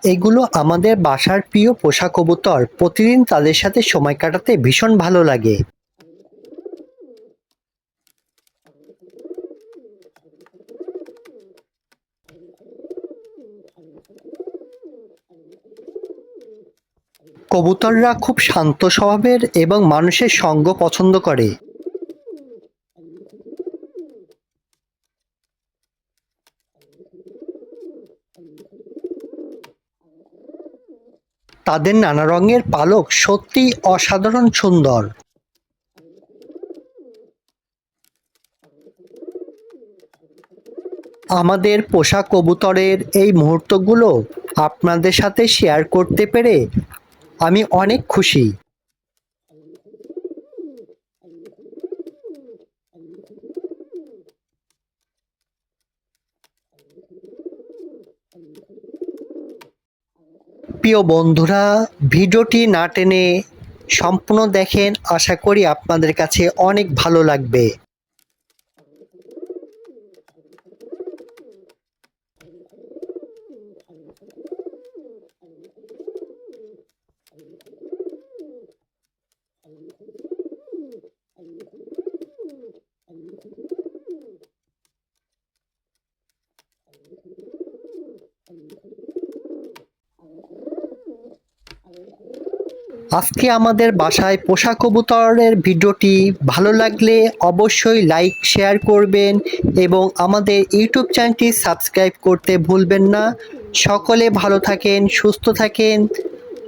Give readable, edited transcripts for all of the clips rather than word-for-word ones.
এগুলো আমাদের বাসার প্রিয় পোষা কবুতর। প্রতিদিন তাদের সাথে সময় কাটাতে ভীষণ ভালো লাগে। কবুতররা খুব শান্ত স্বভাবের এবং মানুষের সঙ্গ পছন্দ করে। তাদের নানা রঙের পালক সত্যিই অসাধারণ সুন্দর। আমাদের পোষা কবুতরের এই মুহূর্তগুলো আপনাদের সাথে শেয়ার করতে পেরে আমি অনেক খুশি। প্রিয় বন্ধুরা, ভিডিওটি না টেনে সম্পূর্ণ দেখেন, আশা করি আপনাদের কাছে অনেক ভালো লাগবে। আজকে আমাদের বাসায় পোষা কবুতরের ভিডিওটি ভালো লাগলে অবশ্যই লাইক শেয়ার করবেন এবং আমাদের ইউটিউব চ্যানেলটি সাবস্ক্রাইব করতে ভুলবেন না। সকলে ভালো থাকেন, সুস্থ থাকেন,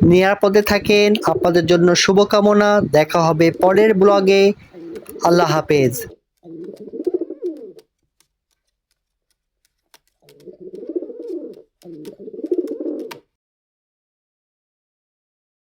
নিরাপদে থাকেন। আপনাদের জন্য শুভকামনা। দেখা হবে পরের ব্লগে। আল্লাহ হাফেজ।